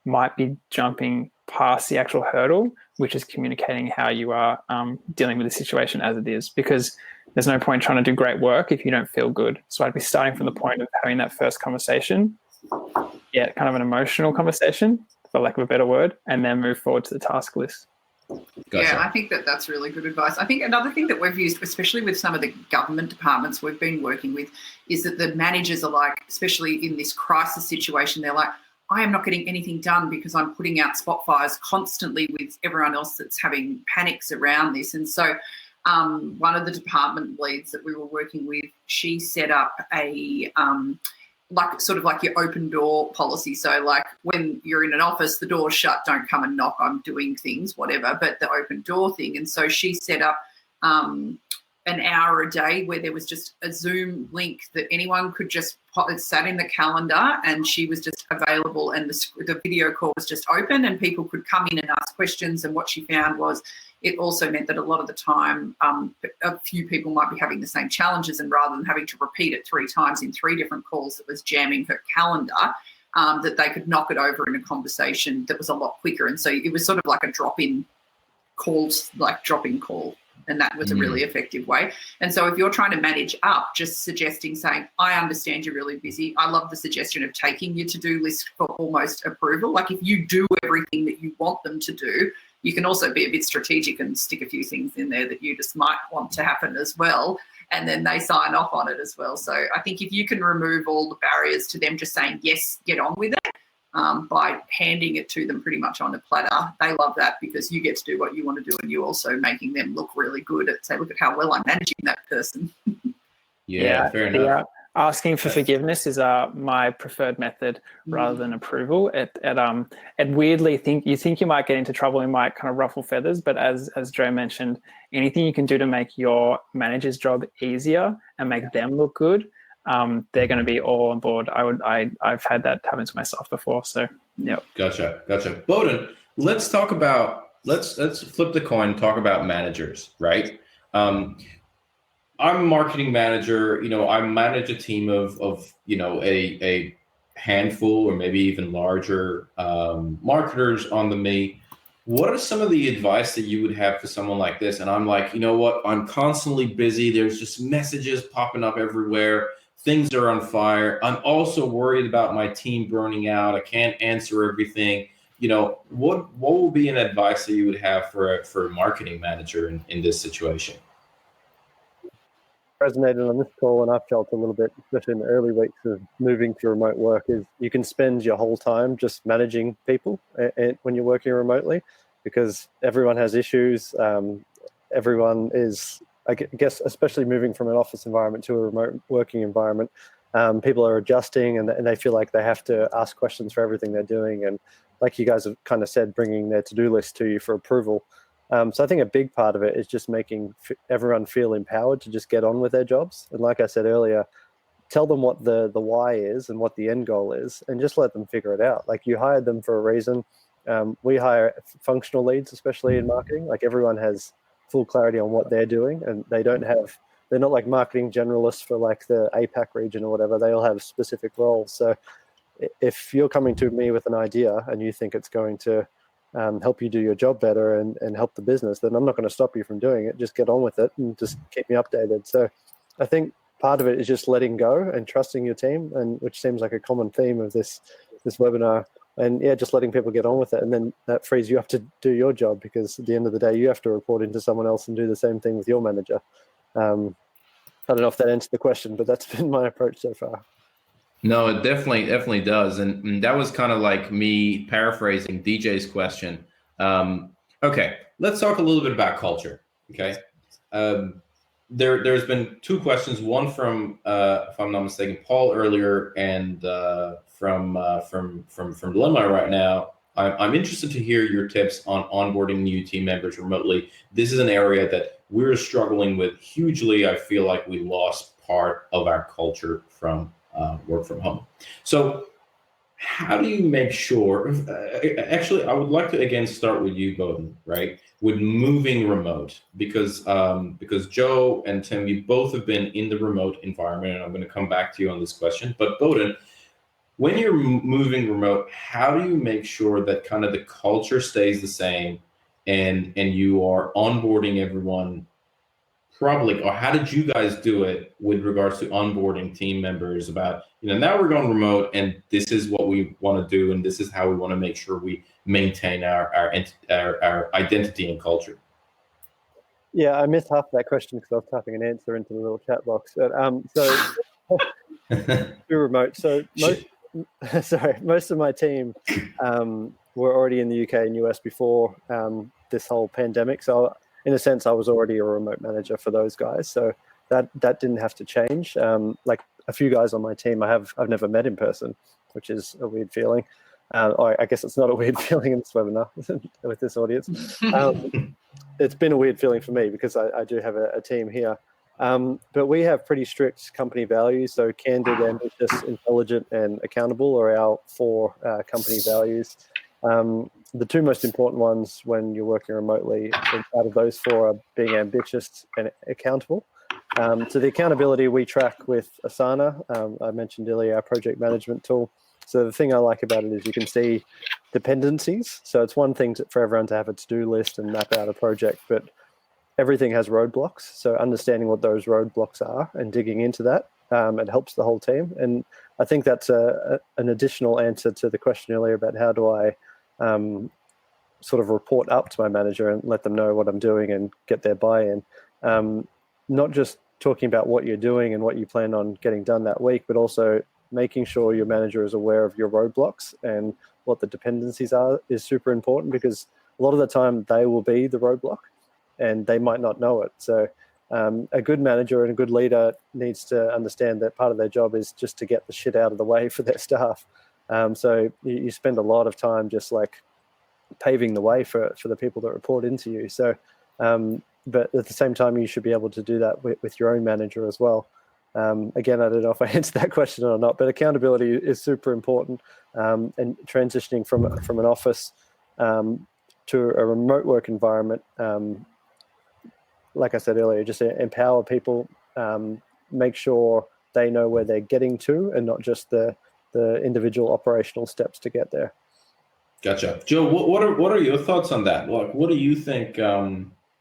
might be jumping past the actual hurdle, which is communicating how you are dealing with the situation as it is, because there's no point trying to do great work if you don't feel good. So I'd be starting from the point of having that first conversation, kind of an emotional conversation, for lack of a better word, and then move forward to the task list. Gotcha. Yeah, I think that's really good advice. I think another thing that we've used, especially with some of the government departments we've been working with, is that the managers are like, especially in this crisis situation, they're like, I am not getting anything done because I'm putting out spot fires constantly with everyone else that's having panics around this. And so one of the department leads that we were working with, she set up a like your open door policy. So like when you're in an office, the door's shut, don't come and knock, I'm doing things, whatever, but the open door thing. And so she set up an hour a day where there was just a Zoom link that anyone could just pop. It sat in the calendar and she was just available, and the video call was just open and people could come in and ask questions. And what she found was it also meant that a lot of the time a few people might be having the same challenges, and rather than having to repeat it 3 times in 3 different calls that was jamming her calendar, that they could knock it over in a conversation that was a lot quicker. And so it was sort of like a drop-in call. And that was a really effective way. And so if you're trying to manage up, just saying, I understand you're really busy. I love the suggestion of taking your to-do list for almost approval. Like if you do everything that you want them to do, you can also be a bit strategic and stick a few things in there that you just might want to happen as well. And then they sign off on it as well. So I think if you can remove all the barriers to them just saying, yes, get on with it, by handing it to them pretty much on a platter, they love that because you get to do what you want to do and you're also making them look really good at, say, look at how well I'm managing that person. Yeah, fair enough. Asking for forgiveness is my preferred method rather than approval. It weirdly you think you might get into trouble, you might kind of ruffle feathers, but as Joe mentioned, anything you can do to make your manager's job easier and make them look good, they're going to be all on board. I've had that happen to myself before. So yeah. Gotcha. Boden, let's talk about let's flip the coin and talk about managers, right? I'm a marketing manager. I manage a team of a handful or maybe even larger marketers under me. What are some of the advice that you would have for someone like this? And I'm like, you know what? I'm constantly busy. There's just messages popping up everywhere. Things are on fire. I'm also worried about my team burning out. I can't answer everything. What will be an advice that you would have for a marketing manager in this situation? Resonated on this call, and I've felt a little bit, especially in the early weeks of moving to remote work, is you can spend your whole time just managing people when you're working remotely, because everyone has issues. Everyone is, I guess, especially moving from an office environment to a remote working environment, people are adjusting and they feel like they have to ask questions for everything they're doing. And like you guys have kind of said, bringing their to-do list to you for approval. So I think a big part of it is just making everyone feel empowered to just get on with their jobs. And like I said earlier, tell them what the why is and what the end goal is, and just let them figure it out. Like, you hired them for a reason. We hire functional leads, especially in marketing. Like, everyone has full clarity on what they're doing, and they're not like marketing generalists for like the APAC region or whatever. They all have specific roles. So if you're coming to me with an idea and you think it's going to help you do your job better and help the business, then I'm not going to stop you from doing it. Just get on with it and just keep me updated. So I think part of it is just letting go and trusting your team, and which seems like a common theme of this webinar. And yeah, just letting people get on with it. And then that frees you up to do your job, because at the end of the day, you have to report into someone else and do the same thing with your manager. I don't know if that answered the question, but that's been my approach so far. No, it definitely does. And that was kind of like me paraphrasing DJ's question. Okay, let's talk a little bit about culture. Okay. There's been 2 questions, one from, if I'm not mistaken, Paul earlier, and from Lemma right now. I'm interested to hear your tips on onboarding new team members remotely. This is an area that we're struggling with hugely. I feel like we lost part of our culture from work from home. So how do you make sure, actually, I would like to again start with you, Boden, right? With moving remote, because Joe and Tim, you both have been in the remote environment, and I'm going to come back to you on this question. But Boden, when you're moving remote, how do you make sure that kind of the culture stays the same and you are onboarding everyone properly? Or how did you guys do it with regards to onboarding team members about, now we're going remote and this is what we want to do and this is how we want to make sure we maintain our identity and culture? Yeah, I missed half of that question because I was typing an answer into the little chat box. But so remote. So most of my team were already in the UK and US before this whole pandemic. So in a sense, I was already a remote manager for those guys. So that didn't have to change. Like a few guys on my team, I've never met in person, which is a weird feeling. Or I guess it's not a weird feeling in this webinar with this audience. It's been a weird feeling for me because I do have a team here. But we have pretty strict company values. So candid, ambitious, intelligent, and accountable are our 4 company values. The 2 most important ones when you're working remotely out of those 4 are being ambitious and accountable. So the accountability we track with Asana. I mentioned earlier our project management tool. So the thing I like about it is you can see dependencies. So it's one thing for everyone to have a to-do list and map out a project, but everything has roadblocks. So understanding what those roadblocks are and digging into that, it helps the whole team. And I think that's an additional answer to the question earlier about how do I sort of report up to my manager and let them know what I'm doing and get their buy-in. Not just talking about what you're doing and what you plan on getting done that week, but also making sure your manager is aware of your roadblocks and what the dependencies are is super important, because a lot of the time they will be the roadblock and they might not know it. So a good manager and a good leader needs to understand that part of their job is just to get the shit out of the way for their staff. So you spend a lot of time just like paving the way for the people that report into you. So, but at the same time, you should be able to do that with your own manager as well. Again, I don't know if I answered that question or not, but accountability is super important. And transitioning from an office to a remote work environment, like I said earlier, just empower people, make sure they know where they're getting to and not just the individual operational steps to get there. Gotcha. Joe, what are your thoughts on that? What do you think?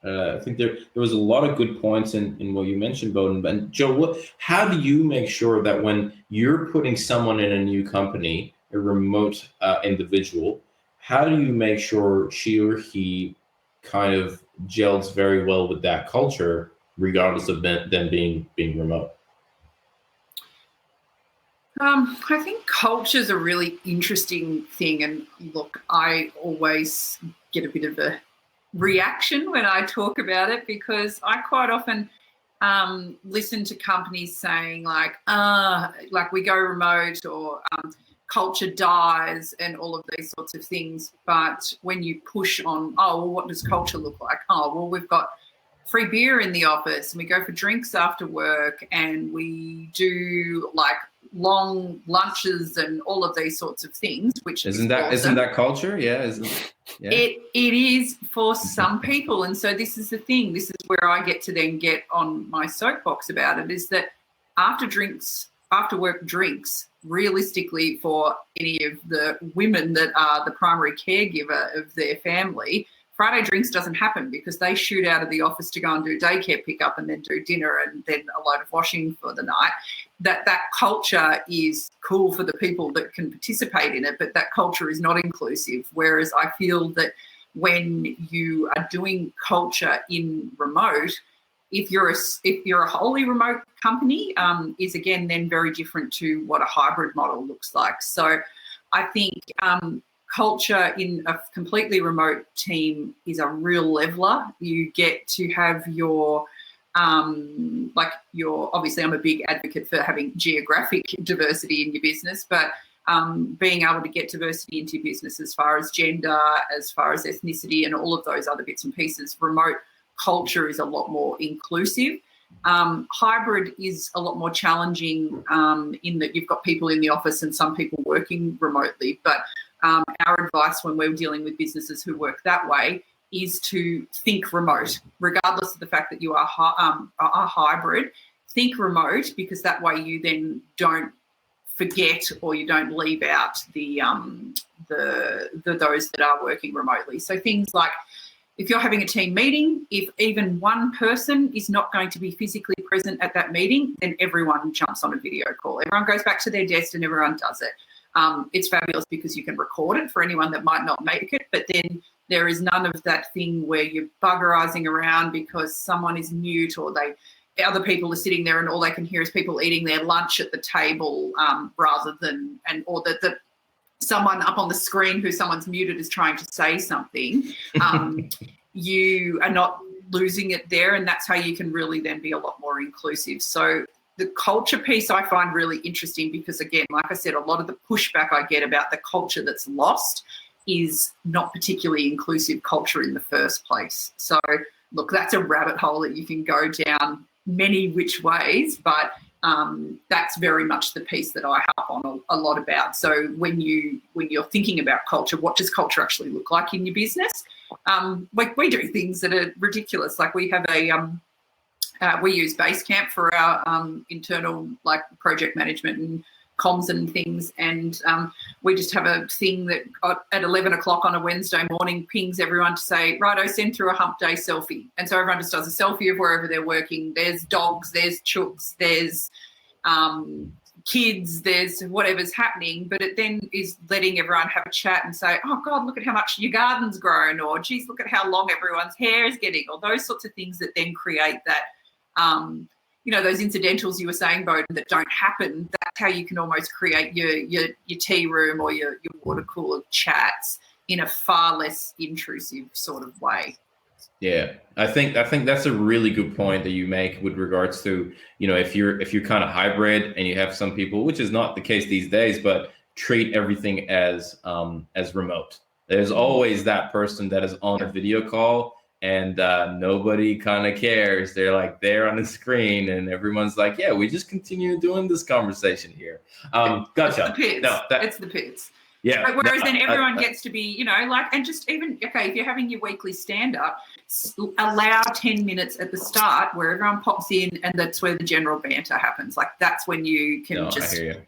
I think there was a lot of good points in what you mentioned, Boden. And Joe, how do you make sure that when you're putting someone in a new company, a remote individual, how do you make sure she or he kind of gels very well with that culture, regardless of them being remote? I think culture is a really interesting thing. And look, I always get a bit of a reaction when I talk about it, because I quite often listen to companies saying like we go remote, or culture dies and all of these sorts of things. But when you push on, what does culture look like? We've got free beer in the office and we go for drinks after work and we do like long lunches and all of these sorts of things, which isn't that culture? Yeah, yeah. It is for some people. And so this is the thing, this is where I get to then get on my soapbox about it, is that after work drinks, realistically, for any of the women that are the primary caregiver of their family, Friday drinks doesn't happen, because they shoot out of the office to go and do daycare pickup and then do dinner and then a load of washing for the night. That culture is cool for the people that can participate in it, but that culture is not inclusive. Whereas I feel that when you are doing culture in remote, if you're a wholly remote company, is again then very different to what a hybrid model looks like. So I think culture in a completely remote team is a real leveler. You get to have your obviously I'm a big advocate for having geographic diversity in your business, but being able to get diversity into your business as far as gender, as far as ethnicity and all of those other bits and pieces, remote culture is a lot more inclusive. Hybrid is a lot more challenging in that you've got people in the office and some people working remotely. But our advice when we're dealing with businesses who work that way is to think remote, regardless of the fact that you are hybrid. Think remote, because that way you then don't forget or you don't leave out the those that are working remotely. So things like, if you're having a team meeting, if even one person is not going to be physically present at that meeting, then everyone jumps on a video call. Everyone goes back to their desk and everyone does it. It's fabulous because you can record it for anyone that might not make it, but then there is none of that thing where you're buggerizing around because someone is mute or other people are sitting there and all they can hear is people eating their lunch at the table, rather than, or that someone up on the screen who someone's muted is trying to say something. You are not losing it there, and that's how you can really then be a lot more inclusive. So the culture piece I find really interesting because, again, like I said, a lot of the pushback I get about the culture that's lost is not particularly inclusive culture in the first place. So, look, that's a rabbit hole that you can go down many which ways, but that's very much the piece that I harp on a lot about. So when you're thinking about culture, what does culture actually look like in your business? Like we do things that are ridiculous. Like we have we use Basecamp for our internal like project management and comms and things, and we just have a thing that at 11 o'clock on a Wednesday morning pings everyone to say, righto, send through a hump day selfie. And so everyone just does a selfie of wherever they're working. There's dogs, there's chooks, there's kids, there's whatever's happening, but it then is letting everyone have a chat and say, oh God, look at how much your garden's grown, or geez, look at how long everyone's hair is getting, or those sorts of things that then create that those incidentals you were saying, Boden, that don't happen. That's how you can almost create your tea room or your water cooler chats in a far less intrusive sort of way. Yeah, I think that's a really good point that you make with regards to, if you're kind of hybrid and you have some people, which is not the case these days, but treat everything as remote. There's always that person that is on a video call and nobody kind of cares. They're like there on the screen and everyone's like, yeah, we just continue doing this conversation here. Gotcha. It's the pits. Yeah. Whereas then everyone gets to be, and just even, okay, if you're having your weekly stand-up, allow 10 minutes at the start where everyone pops in, and that's where the general banter happens. Like that's when you can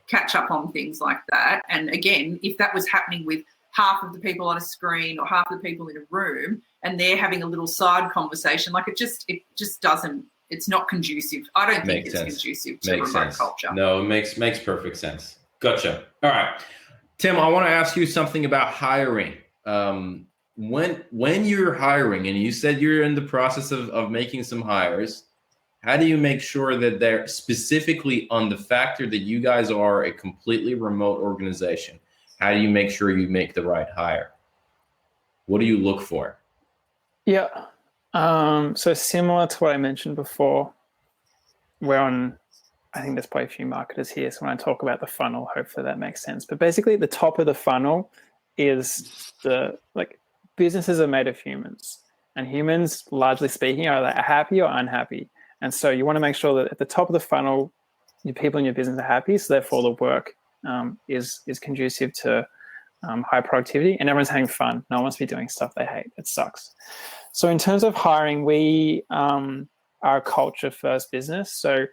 catch up on things like that. And again, if that was happening with half of the people on a screen or half of the people in a room and they're having a little side conversation, like it just doesn't, it's not conducive. I don't think it's conducive to remote culture. No, it makes perfect sense. Gotcha. All right. Tim, I want to ask you something about hiring. When you're hiring, and you said you're in the process of making some hires, how do you make sure that they're specifically on the factor that you guys are a completely remote organization? How do you make sure you make the right hire? What do you look for? Yeah. So similar to what I mentioned before, I think there's probably a few marketers here. So when I talk about the funnel, hopefully that makes sense. But basically the top of the funnel is businesses are made of humans, and humans, largely speaking, are either happy or unhappy. And so you want to make sure that at the top of the funnel, your people in your business are happy. So therefore the work is conducive to high productivity, and everyone's having fun. No one wants to be doing stuff they hate. It sucks. So in terms of hiring, we are a culture first business. So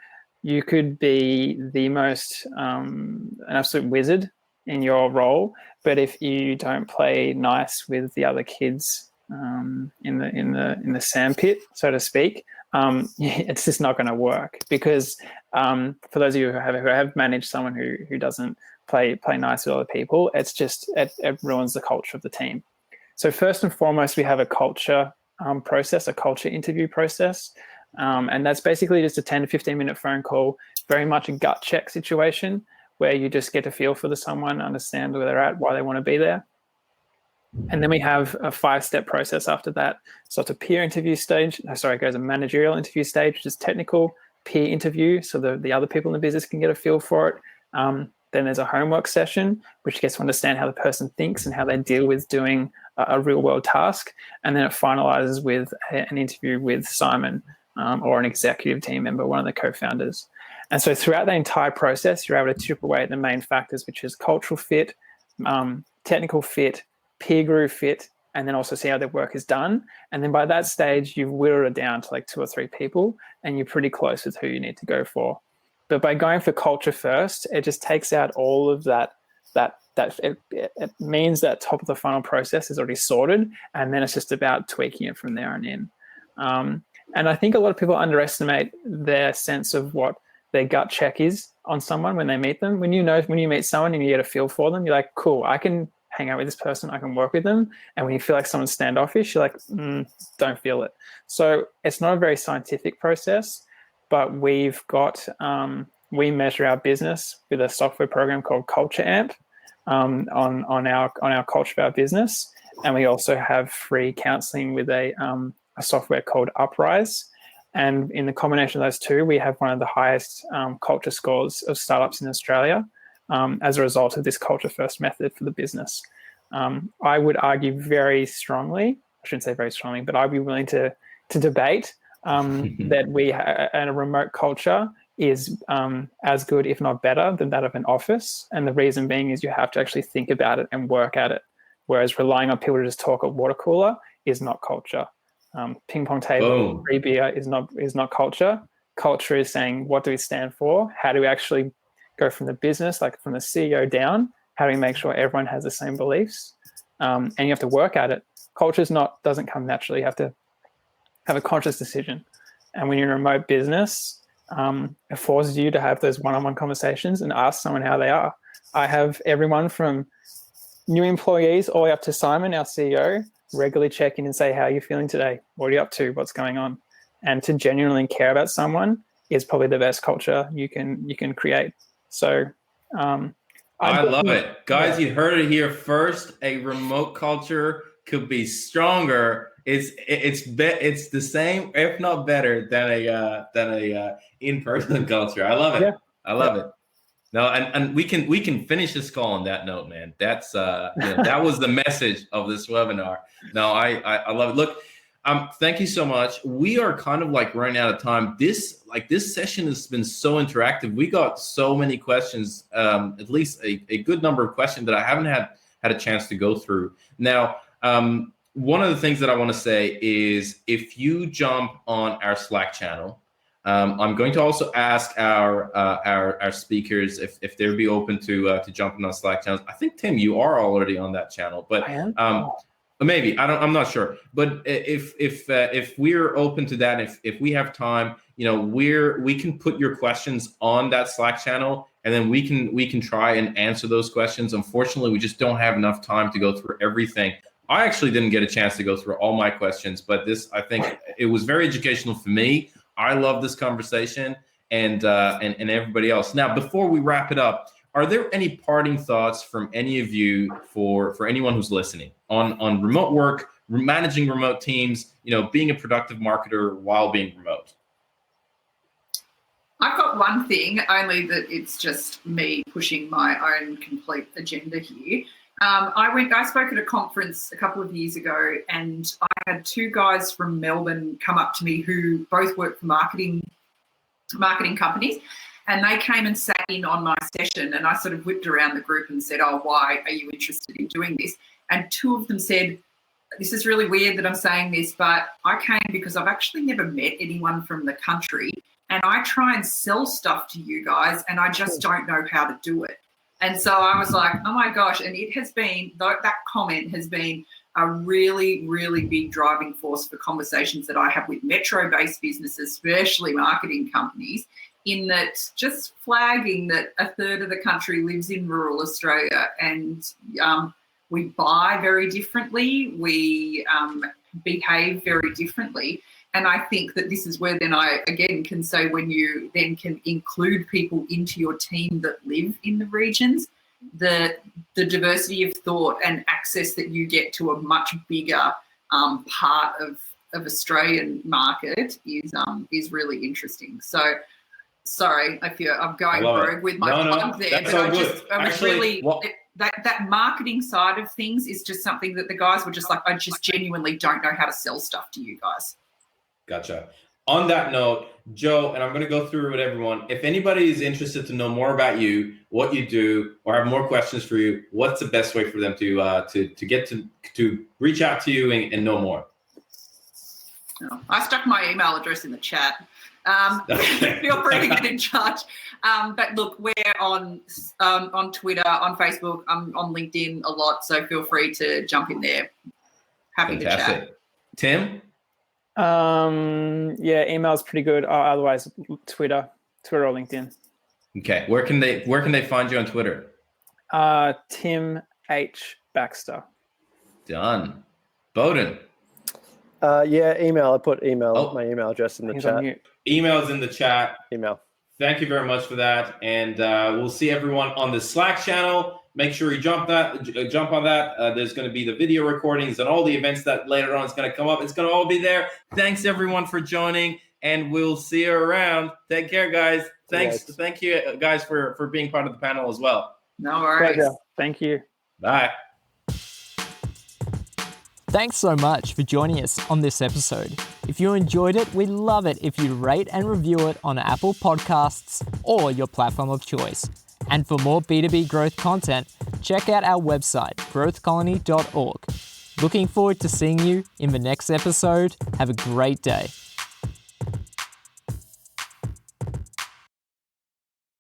you could be the most an absolute wizard in your role, but if you don't play nice with the other kids in the sandpit, so to speak, it's just not going to work. Because for those of you who have managed someone who doesn't play nice with other people, it ruins the culture of the team. So first and foremost, we have a culture process, a culture interview process. And that's basically just a 10 to 15 minute phone call, very much a gut check situation where you just get a feel for someone, understand where they're at, why they want to be there. And then we have a 5-step process after that. So it's a peer interview stage. It goes a managerial interview stage, which is technical, peer interview, so the other people in the business can get a feel for it. Then there's a homework session, which gets to understand how the person thinks and how they deal with doing a real world task. And then it finalizes with an interview with Simon, or an executive team member, one of the co-founders. And so throughout the entire process, you're able to chip away at the main factors, which is cultural fit, technical fit, peer group fit, and then also see how their work is done. And then by that stage, you've whittled it down to like 2 or 3 people, and you're pretty close with who you need to go for. But by going for culture first, it just takes out all of that it means that top of the funnel process is already sorted, and then it's just about tweaking it from there on in. And I think a lot of people underestimate their sense of what their gut check is on someone when they meet them. When you meet someone and you get a feel for them, you're like, cool, I can hang out with this person, I can work with them. And when you feel like someone's standoffish, you're like, don't feel it. So it's not a very scientific process, but we've got, we measure our business with a software program called Culture Amp on our culture of our business. And we also have free counseling with a software called Uprise. And in the combination of those two, we have one of the highest culture scores of startups in Australia as a result of this culture first method for the business. I would argue very strongly, I shouldn't say very strongly, but I'd be willing to debate that and a remote culture is as good, if not better, than that of an office. And the reason being is you have to actually think about it and work at it. Whereas relying on people to just talk at water cooler is not culture. Ping pong table, free beer is not culture. Culture is saying, what do we stand for? How do we actually go from the business, like from the CEO down? How do we make sure everyone has the same beliefs? And you have to work at it. Culture doesn't come naturally. You have to have a conscious decision. And when you're in a remote business, it forces you to have those one-on-one conversations and ask someone how they are. I have everyone from new employees all the way up to Simon, our CEO, regularly check in and say, how are you feeling today? What are you up to? What's going on? And to genuinely care about someone is probably the best culture you can create. So I love it. Guys, you heard it here first. A remote culture could be stronger. It's the same, if not better, than a in-person culture. I love it. Yeah. I love it. No, and we can finish this call on that note, man. That's that was the message of this webinar. No, I love it. Look, thank you so much. We are kind of like running out of time. This session has been so interactive. We got so many questions, at least a good number of questions that I haven't had a chance to go through. Now, one of the things that I want to say is if you jump on our Slack channel, I'm going to also ask our speakers if they'd be open to jumping on Slack channels. I think, Tim, you are already on that channel, but maybe I'm not sure. But if we're open to that, if we have time, we can put your questions on that Slack channel, and then we can try and answer those questions. Unfortunately, we just don't have enough time to go through everything. I actually didn't get a chance to go through all my questions, but I think it was very educational for me. I love this conversation and everybody else. Now, before we wrap it up, are there any parting thoughts from any of you for anyone who's listening on remote work, managing remote teams, being a productive marketer while being remote? I've got one thing, only that it's just me pushing my own complete agenda here. I spoke at a conference a couple of years ago, and I had two guys from Melbourne come up to me who both work for marketing companies, and they came and sat in on my session, and I sort of whipped around the group and said, oh, why are you interested in doing this? And two of them said, this is really weird that I'm saying this, but I came because I've actually never met anyone from the country, and I try and sell stuff to you guys, and I just don't know how to do it. And so I was like, oh my gosh. And it has been, that comment has been a really, really big driving force for conversations that I have with metro-based businesses, especially marketing companies, in that just flagging that a third of the country lives in rural Australia, and we buy very differently, we behave very differently. And I think that this is where then I, again, can say when you then can include people into your team that live in the regions, the diversity of thought and access that you get to a much bigger part of Australian market is really interesting. So, sorry if I'm going rogue with my plug there, but I was really... That marketing side of things is just something that the guys were just like, I just genuinely don't know how to sell stuff to you guys. Gotcha. On that note, Joe, and I'm going to go through with everyone. If anybody is interested to know more about you, what you do, or have more questions for you, what's the best way for them to get to reach out to you and know more? I stuck my email address in the chat. Feel free to get in touch. But look, we're on Twitter, on Facebook, on LinkedIn a lot, so feel free to jump in there. Happy to chat. Tim? Email's pretty good. Otherwise, Twitter or LinkedIn. Okay, where can they find you on Twitter? Tim H Baxter. Done. Boden. Email. I put my email address in the chat. Email's in the chat. Email. Thank you very much for that, and we'll see everyone on the Slack channel. Make sure you jump on that. There's going to be the video recordings and all the events that later on is going to come up. It's going to all be there. Thanks everyone for joining, and we'll see you around. Take care, guys. Thanks. Yes. Thank you, guys, for being part of the panel as well. No worries. Pleasure. Thank you. Bye. Thanks so much for joining us on this episode. If you enjoyed it, we'd love it if you rate and review it on Apple Podcasts or your platform of choice. And for more B2B growth content, check out our website, growthcolony.org. Looking forward to seeing you in the next episode. Have a great day.